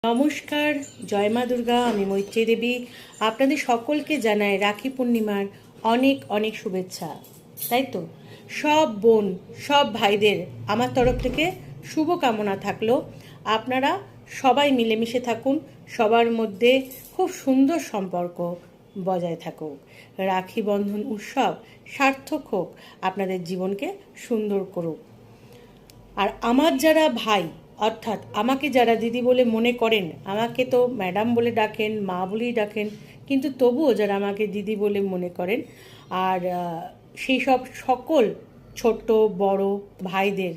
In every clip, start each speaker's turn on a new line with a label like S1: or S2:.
S1: নমস্কার, জয় মা দুর্গা। আমি মৈত্রী দেবী আপনাদের সকলকে জানাই রাখি পূর্ণিমার অনেক অনেক শুভেচ্ছা। তাই তো সব বোন সব ভাইদের আমার তরফ থেকে শুভ কামনা থাকলো। আপনারা সবাই মিলেমিশে থাকুন, সবার মধ্যে খুব সুন্দর সম্পর্ক বজায় থাকুক। রাখি বন্ধন উৎসব সার্থক হোক, আপনাদের জীবনকে সুন্দর করুক। আর আমার যারা ভাই অর্থাৎ আমাকে যারা দিদি বলে মনে করেন, আমাকে তো ম্যাডাম বলে ডাকেন, মা বলেই ডাকেন, কিন্তু তবুও যারা আমাকে দিদি বলে মনে করেন, আর সেই সব সকল ছোট বড় ভাইদের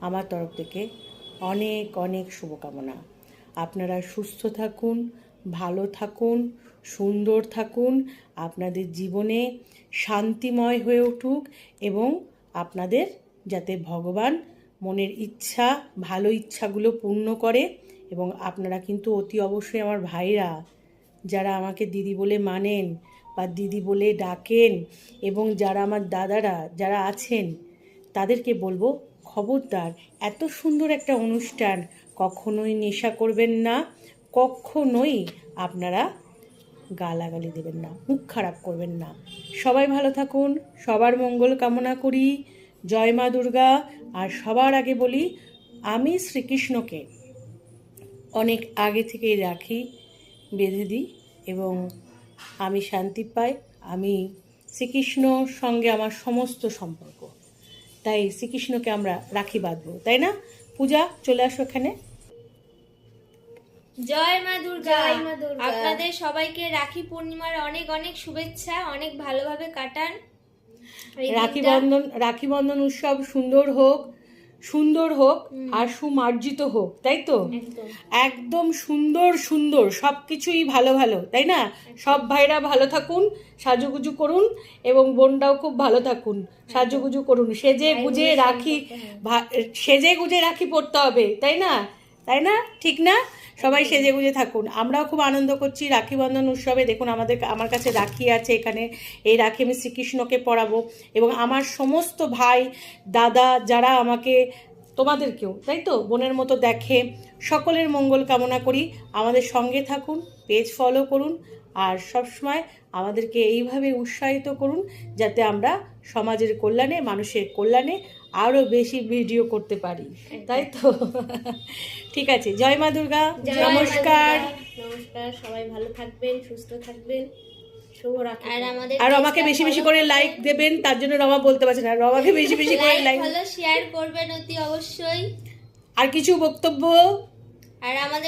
S1: আমার তরফ থেকে অনেক অনেক শুভকামনা। আপনারা সুস্থ থাকুন, ভালো থাকুন, সুন্দর থাকুন, আপনাদের জীবনে শান্তিময় হয়ে উঠুক এবং আপনাদের যাতে ভগবান মনের ইচ্ছা ভালো ইচ্ছাগুলো পূর্ণ করে। এবং আপনারা কিন্তু অতি অবশ্যই আমার ভাইরা যারা আমাকে দিদি বলে মানেন বা দিদি বলে ডাকেন, এবং যারা আমার দাদারা যারা আছেন তাদেরকে বলবো, খবরদার এত সুন্দর একটা অনুষ্ঠান কখনোই নেশা করবেন না, কখনোই আপনারা গালাগালি দেবেন না, মুখ খারাপ করবেন না। সবাই ভালো থাকুন, সবার মঙ্গল কামনা করি। জয় মা দুর্গা। আর সবার আগে বলি, আমি শ্রীকৃষ্ণকে অনেক আগে থেকেই রাখি বেঁধে দিই এবং আমি শান্তি পাই। আমি শ্রীকৃষ্ণর সঙ্গে আমার সমস্ত সম্পর্ক, তাই শ্রীকৃষ্ণকে আমরা রাখি বাঁধবো, তাই না? পূজা, চলে আসো এখানে।
S2: জয় মা দুর্গা।
S3: জয় মা দুর্গা।
S2: আপনাদের সবাইকে রাখি পূর্ণিমার অনেক অনেক শুভেচ্ছা। অনেক ভালোভাবে কাটান এই দিনটা।
S1: রাখি বন্ধন উৎসব সুন্দর হোক আর সুমার্জিত হোক, তাই তো? একদম সুন্দর সুন্দর সব কিছুই ভালো ভালো, তাই না? সব ভাইরা ভালো থাকুন, সাজুগুজু করুন, এবং বোনটাও খুব ভালো থাকুন, সাজুগুজু করুন, সেজে গুজে রাখি পড়তে হবে, তাই না? তাই না? ঠিক না? সবাই সেজে গুজে থাকুন। আমরাও খুব আনন্দ করছি রাখি বন্ধন উৎসবে। দেখুন আমার কাছে রাখি আছে এখানে। এই রাখি আমি শ্রীকৃষ্ণকে পরাবো এবং আমার সমস্ত ভাই দাদা যারা আমাকে, তোমাদেরকেও তাই তো বোনের মতো দেখে, সকলের মঙ্গল কামনা করি। আমাদের সঙ্গে থাকুন, পেজ ফলো করুন, আর সবসময় আমাদেরকে এইভাবে উৎসাহিত করুন যাতে আমরা সমাজের কল্যাণে, মানুষের কল্যাণে আরও বেশি ভিডিও করতে পারি, তাই তো? ঠিক আছে, জয় মা দুর্গা। নমস্কার।
S3: নমস্কার, সবাই ভালো থাকবেন, সুস্থ থাকবেন। শুভ রাখি।
S1: আর আমাকে বেশি বেশি করে লাইক দেবেন, তার জন্য রমা বলতে পারছে না, রমাকে বেশি বেশি করে লাইক
S2: ফলো শেয়ার করবেন অতি অবশ্যই।
S1: আর কিছু বক্তব্য?
S2: আর আমাদের